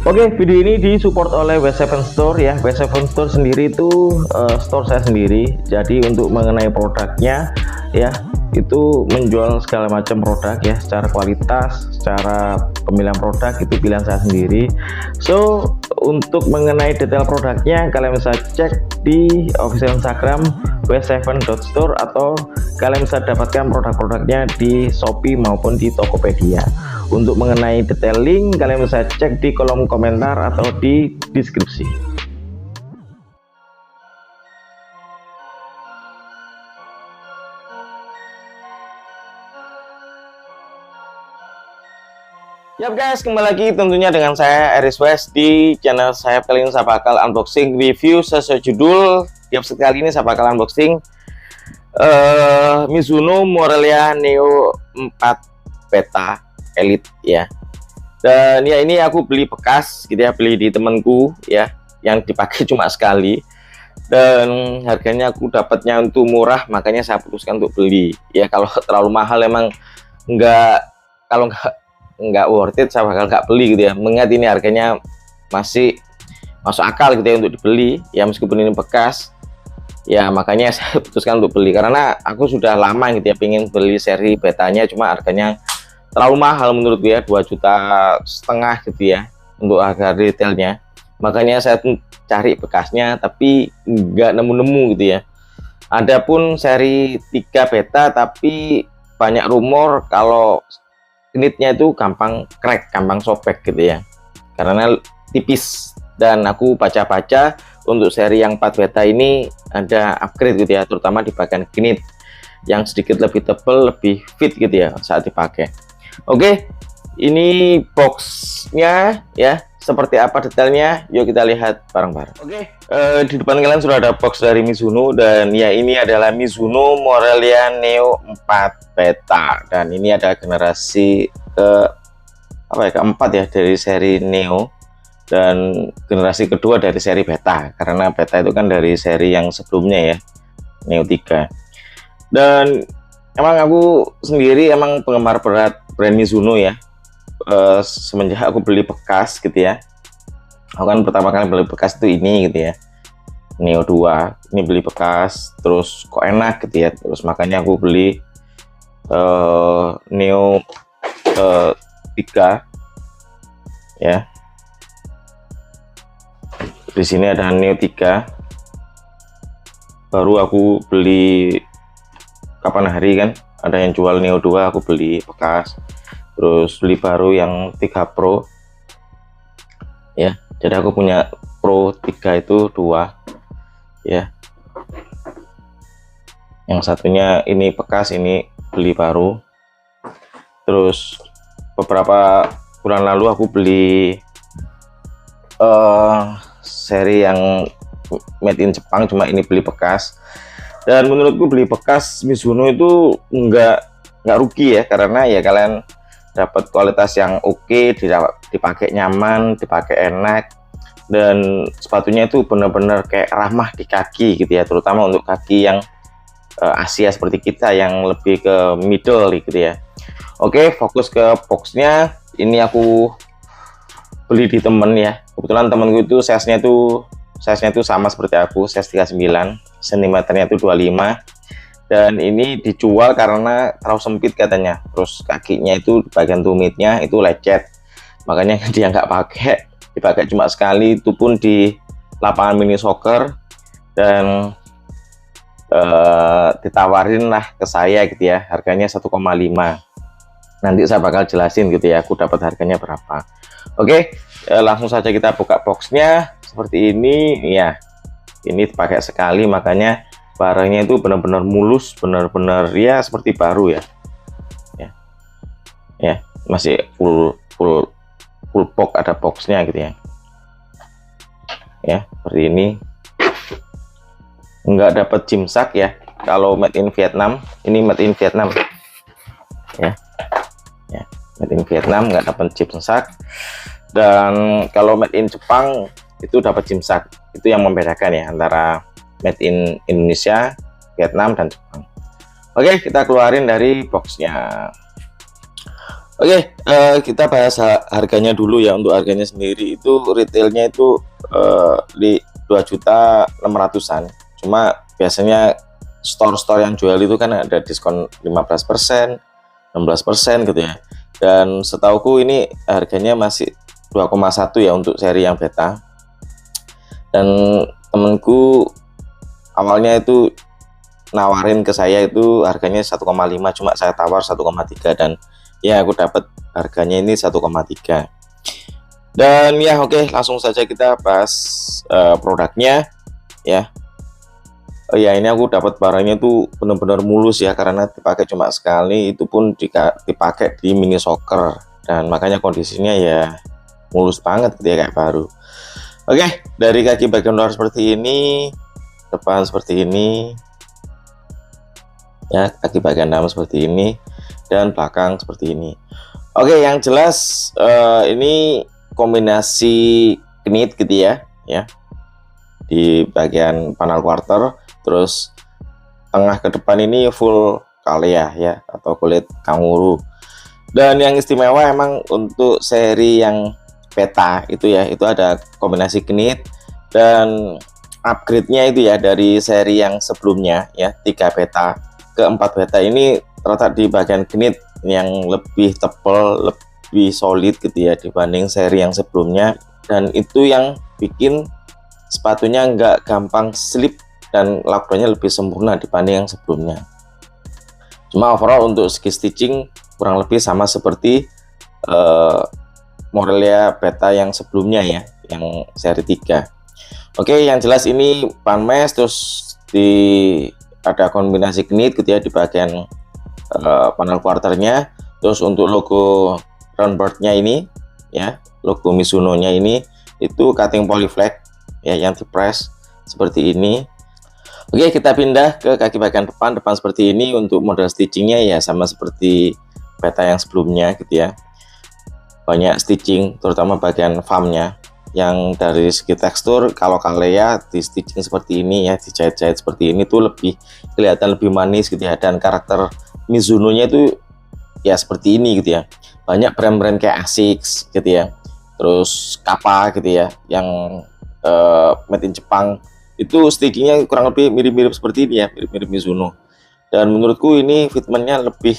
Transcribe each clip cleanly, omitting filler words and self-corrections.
Oke, video ini disupport oleh W7 Store ya. W7 Store sendiri itu store saya sendiri. Jadi untuk mengenai produknya ya, itu menjual segala macam produk ya, secara kualitas, secara pemilihan produk itu pilihan saya sendiri. So, untuk mengenai detail produknya kalian bisa cek di official Instagram w7.store atau kalian bisa dapatkan produk-produknya di Shopee maupun di Tokopedia. Untuk mengenai detail link kalian bisa cek di kolom komentar atau di deskripsi. Yap guys, kembali lagi tentunya dengan saya Aries West di channel saya. Kali ini saya bakal unboxing review sesuai judul. Di episode kali ini saya bakal unboxing Mizuno Morelia Neo 4 Beta Elite ya. Dan ya ini aku beli bekas gitu ya, beli di temanku ya, yang dipakai cuma sekali. Dan harganya aku dapatnya untuk murah, makanya saya putuskan untuk beli. Ya kalau terlalu mahal emang kalau nggak worth it, saya bakal nggak beli gitu ya. Mengingat ini harganya masih masuk akal gitu ya untuk dibeli ya, meskipun ini bekas ya, makanya saya putuskan untuk beli karena aku sudah lama gitu ya pengen beli seri betanya, cuma harganya terlalu mahal menurut gue ya, 2,5 juta gitu ya untuk harga retailnya. Makanya saya cari bekasnya tapi nggak nemu-nemu gitu ya. Adapun seri 3 beta tapi banyak rumor kalau knitnya itu gampang crack, gampang sobek gitu ya, karena tipis. Dan aku baca-baca untuk seri yang 4 beta ini ada upgrade gitu ya, terutama di bagian knit yang sedikit lebih tebal, lebih fit gitu ya saat dipakai. Oke, ini boxnya ya, seperti apa detailnya, yuk kita lihat bareng-bareng. Oke, di depan kalian sudah ada box dari Mizuno, dan ya ini adalah Mizuno Morelia Neo 4 Beta, dan ini ada generasi keempat ya dari seri Neo, dan generasi kedua dari seri Beta, karena Beta itu kan dari seri yang sebelumnya ya, Neo 3. Dan emang aku sendiri emang penggemar berat brand Mizuno ya, semenjak aku beli bekas gitu ya. Aku kan pertama kali beli bekas itu ini gitu ya, Neo 2 ini beli bekas, terus kok enak gitu ya, terus makanya aku beli Neo 3 ya. Di sini ada Neo 3, baru aku beli kapan hari kan, ada yang jual Neo 2, aku beli bekas, terus beli baru yang 3 Pro ya. Jadi aku punya Pro 3 itu 2 ya, yang satunya ini bekas, ini beli baru. Terus beberapa bulan lalu aku beli seri yang made in Jepang, cuma ini beli bekas. Dan menurutku beli bekas Mizuno itu nggak rugi ya, karena ya kalian dapat kualitas yang oke, dipakai nyaman, dipakai enak, dan sepatunya itu benar-benar kayak ramah di kaki gitu ya, terutama untuk kaki yang Asia seperti kita yang lebih ke middle gitu ya. Oke, fokus ke boxnya. Ini aku beli di temen ya, kebetulan temenku itu size-nya itu sama seperti aku, size 39, cm-nya itu 25, dan ini dijual karena terlalu sempit katanya. Terus kakinya itu bagian tumitnya itu lecet, makanya dia nggak pakai, dipakai cuma sekali, itu pun di lapangan mini soccer. Dan ditawarin lah ke saya gitu ya, harganya 1,5. Nanti saya bakal jelasin gitu ya aku dapat harganya berapa. Oke, langsung saja kita buka boxnya. Seperti ini ya, ini dipakai sekali, makanya barangnya itu benar-benar mulus, benar-benar ya seperti baru ya. Ya masih full box, ada boxnya gitu ya. Ya seperti ini, nggak dapat jimsak ya. Kalau made in Vietnam, ini made in Vietnam ya, made in Vietnam, nggak dapat jimsak. Dan kalau made in Jepang itu dapat jimsak. Itu yang membedakan ya antara made in Indonesia, Vietnam, dan Jepang. Oke, kita keluarin dari boxnya. Oke, kita bahas harganya dulu ya. Untuk harganya sendiri itu retailnya itu di 2.600.000-an. Cuma biasanya store-store yang jual itu kan ada diskon 15%, 16% gitu ya. Dan setauku ini harganya masih 2,1 ya untuk seri yang beta. Dan temenku awalnya itu nawarin ke saya itu harganya 1,5, cuma saya tawar 1,3 dan ya aku dapat harganya ini 1,3. Dan ya oke, langsung saja kita bahas produknya ya. Oh ya, ini aku dapat barangnya tuh benar-benar mulus ya, karena dipakai cuma sekali, itu pun dipakai di mini soccer, dan makanya kondisinya ya mulus banget gitu ya, kayak baru. Oke, dari kaki bagian luar seperti ini, depan seperti ini ya, kaki bagian dalam seperti ini, dan belakang seperti ini. Oke, yang jelas ini kombinasi knit gitu ya di bagian panel quarter, terus tengah ke depan ini full kalea ya, atau kulit kanguru. Dan yang istimewa emang untuk seri yang beta itu ya, itu ada kombinasi knit, dan upgrade-nya itu ya dari seri yang sebelumnya ya, 3 beta ke 4 beta ini terletak di bagian knit yang lebih tebal, lebih solid gitu ya dibanding seri yang sebelumnya, dan itu yang bikin sepatunya nggak gampang slip dan lakbannya lebih sempurna dibanding yang sebelumnya. Cuma overall untuk segi stitching kurang lebih sama seperti Morelia beta yang sebelumnya ya, yang seri 3. Oke, yang jelas ini pan mesh, terus ada kombinasi knit gitu ya di bagian panel quarternya. Terus untuk logo roundboardnya ini ya, logo Mizuno-nya ini itu cutting polyflex ya, yang di press seperti ini. Oke, kita pindah ke kaki bagian depan seperti ini. Untuk model stitchingnya ya sama seperti beta yang sebelumnya gitu ya, banyak stitching terutama bagian famnya, yang dari segi tekstur kalau kalea di stitching seperti ini ya, dijahit-jahit seperti ini tuh lebih kelihatan lebih manis gitu ya, dan karakter Mizuno-nya itu ya seperti ini gitu ya. Banyak brand-brand kayak Asics gitu ya, terus Kappa gitu ya, yang made in Jepang, itu stitchingnya kurang lebih mirip-mirip seperti ini ya, mirip-mirip Mizuno. Dan menurutku ini fitmentnya lebih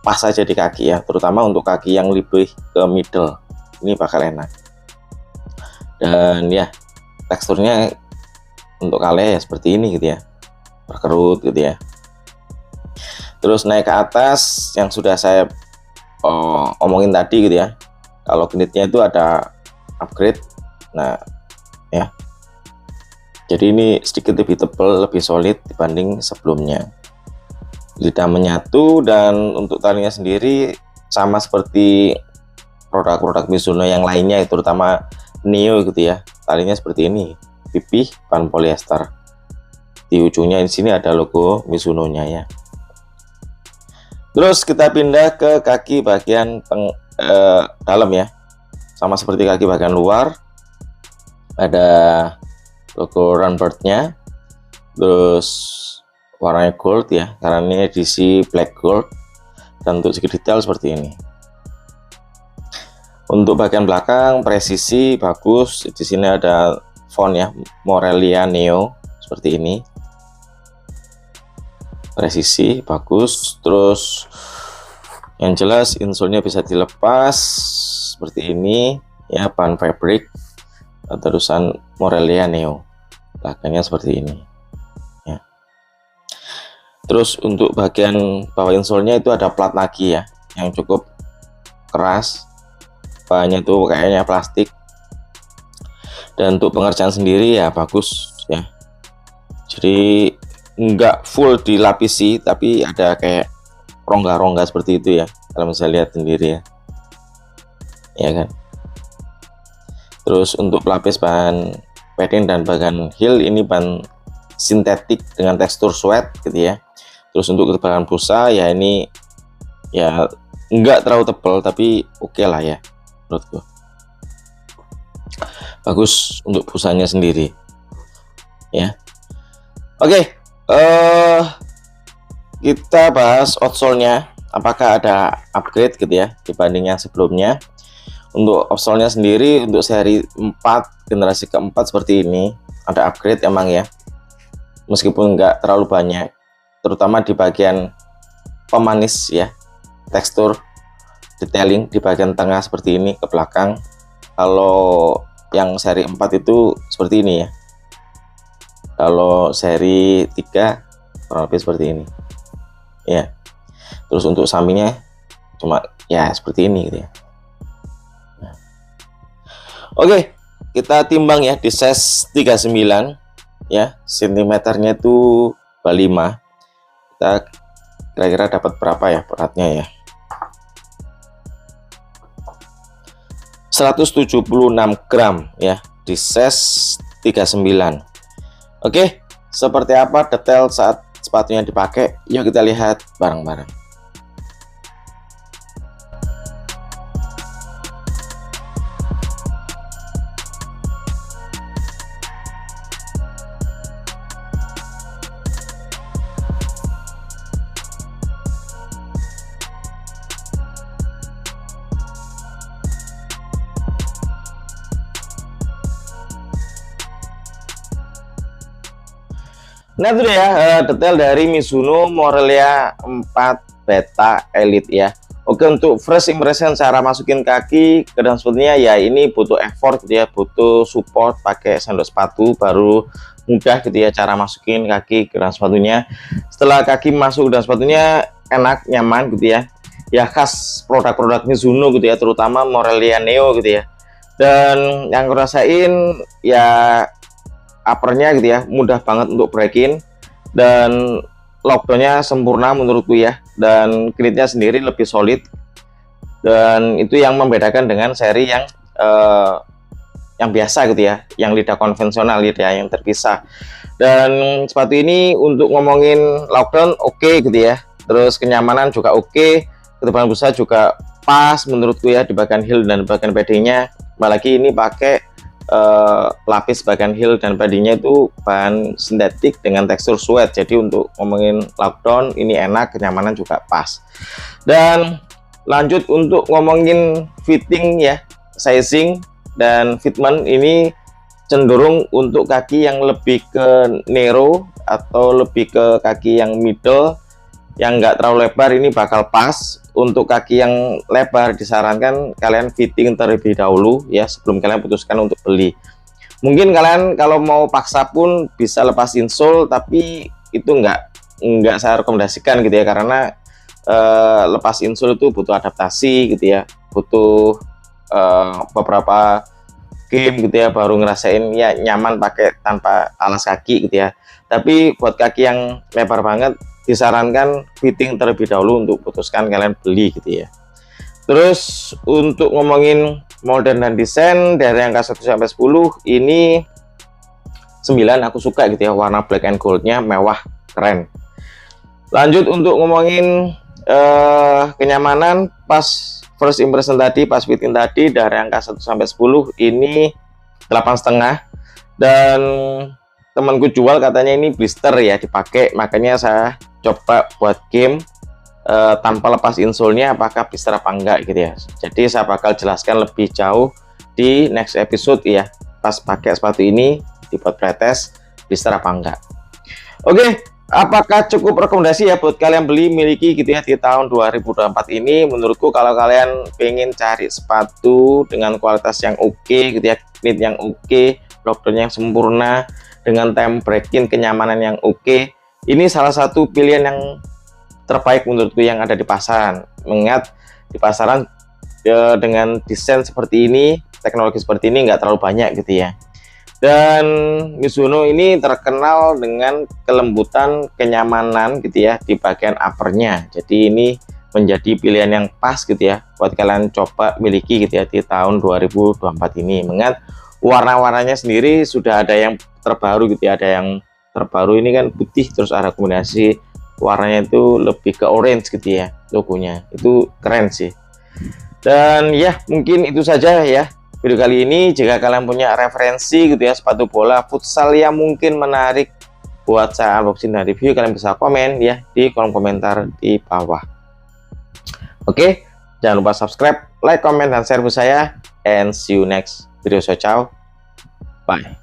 pas saja di kaki ya, terutama untuk kaki yang lebih ke middle, ini bakal enak. Dan ya teksturnya untuk kalea ya seperti ini gitu ya, berkerut gitu ya. Terus naik ke atas yang sudah saya omongin tadi gitu ya, kalau knitnya itu ada upgrade. Nah ya, jadi ini sedikit lebih tebal, lebih solid dibanding sebelumnya, lidah menyatu. Dan untuk talinya sendiri sama seperti produk-produk Mizuno yang lainnya, terutama Neo gitu ya, talinya seperti ini, pipih bahan polyester. Di ujungnya di sini ada logo Mizuno-nya ya. Terus kita pindah ke kaki bagian dalam ya, sama seperti kaki bagian luar, ada logo roundboard-nya, terus warnanya gold ya, karena ini edisi black gold. Dan untuk segi detail seperti ini. Untuk bagian belakang presisi bagus, di sini ada font ya, Morelia Neo seperti ini, presisi bagus. Terus yang jelas insole-nya bisa dilepas seperti ini ya, bahan fabric, terusan Morelia Neo, belakangnya seperti ini ya. Terus untuk bagian bawah insole-nya itu ada plat lagi ya, yang cukup keras, bahannya tuh kayaknya plastik. Dan untuk pengerjaan sendiri ya bagus ya, jadi nggak full dilapisi, tapi ada kayak rongga-rongga seperti itu ya, kalau bisa lihat sendiri ya kan. Terus untuk pelapis bahan padding dan bagian heel ini bahan sintetik dengan tekstur sweat gitu ya. Terus untuk ketebalan busa ya, ini ya nggak terlalu tebal tapi oke lah ya, menurutku bagus untuk busanya sendiri ya. Oke, kita bahas outsole-nya. apakah ada upgrade gitu ya dibanding yang sebelumnya. Untuk opsolnya sendiri untuk seri 4 generasi keempat seperti ini ada upgrade emang ya, meskipun nggak terlalu banyak, terutama di bagian pemanis ya, tekstur detailing di bagian tengah seperti ini ke belakang. Kalau yang seri 4 itu seperti ini ya, kalau seri 3 kurang lebih seperti ini ya. Terus untuk sampingnya cuma ya seperti ini gitu ya. Oke, kita timbang ya di size 39 ya, sentimeternya itu 5. Kita kira-kira dapat berapa ya beratnya ya? 176 gram ya di size 39. Oke, seperti apa detail saat sepatunya dipakai? Yuk kita lihat bareng-bareng. Nah itu ya detail dari Mizuno Morelia 4 Beta Elite ya. Oke, untuk first impression cara masukin kaki ke dalam sepatunya ya, ini butuh effort gitu ya, butuh support pakai sandal sepatu baru mudah gitu ya cara masukin kaki ke dalam sepatunya. Setelah kaki masuk dalam sepatunya enak, nyaman gitu ya. Ya khas produk-produk Mizuno gitu ya, terutama Morelia Neo gitu ya. Dan yang ngerasain ya uppernya gitu ya, mudah banget untuk break-in dan lockdownnya sempurna menurutku ya, dan gridnya sendiri lebih solid, dan itu yang membedakan dengan seri yang biasa gitu ya, yang lidah konvensional gitu ya, yang terpisah. Dan sepatu ini untuk ngomongin lockdown oke gitu ya, terus kenyamanan juga oke, ketebalan busa juga pas menurutku ya di bagian heel dan bagian paddingnya. Apalagi ini pakai lapis bagian heel dan badinya itu bahan sintetik dengan tekstur suede, jadi untuk ngomongin lockdown ini enak, kenyamanan juga pas. Dan lanjut untuk ngomongin fitting ya, sizing dan fitment, ini cenderung untuk kaki yang lebih ke narrow atau lebih ke kaki yang middle, yang enggak terlalu lebar, ini bakal pas. Untuk kaki yang lebar disarankan kalian fitting terlebih dahulu ya sebelum kalian putuskan untuk beli. Mungkin kalian kalau mau paksa pun bisa lepas insole, tapi itu enggak saya rekomendasikan gitu ya, karena lepas insole itu butuh adaptasi gitu ya, butuh beberapa game gitu ya baru ngerasain ya nyaman pakai tanpa alas kaki gitu ya. Tapi buat kaki yang lebar banget disarankan fitting terlebih dahulu untuk putuskan kalian beli gitu ya. Terus untuk ngomongin model dan desain dari angka 1 sampai 10, ini 9 aku suka gitu ya, warna black and goldnya mewah, keren. Lanjut untuk ngomongin kenyamanan, pas first impression tadi, pas fitting tadi dari angka 1 sampai 10 ini 8,5, dan temanku jual katanya ini blister ya dipakai, makanya saya coba buat game tanpa lepas insole-nya apakah blister apa enggak gitu ya. Jadi saya bakal jelaskan lebih jauh di next episode ya, pas pakai sepatu ini dibuat pretest blister apa enggak. Oke, apakah cukup rekomendasi ya buat kalian beli miliki gitu ya di tahun 2024 ini? Menurutku kalau kalian pengen cari sepatu dengan kualitas yang oke gitu ya, knit yang oke, lockdown yang sempurna, dengan time break-in kenyamanan yang oke, ini salah satu pilihan yang terbaik menurutku yang ada di pasaran. Mengingat di pasaran dengan desain seperti ini, teknologi seperti ini nggak terlalu banyak gitu ya. Dan Mizuno ini terkenal dengan kelembutan, kenyamanan gitu ya di bagian uppernya. Jadi ini menjadi pilihan yang pas gitu ya buat kalian coba miliki gitu ya di tahun 2024 ini. Mengingat warna-warnanya sendiri sudah ada yang terbaru gitu ya, ada yang terbaru ini kan putih, terus ada kombinasi warnanya itu lebih ke orange gitu ya, logonya itu keren sih. Dan ya mungkin itu saja ya video kali ini. Jika kalian punya referensi gitu ya sepatu bola futsal yang mungkin menarik buat saya unboxing dan review, kalian bisa komen ya di kolom komentar di bawah. Oke, jangan lupa subscribe, like, comment, dan share video saya, and see you next video. So ciao, bye.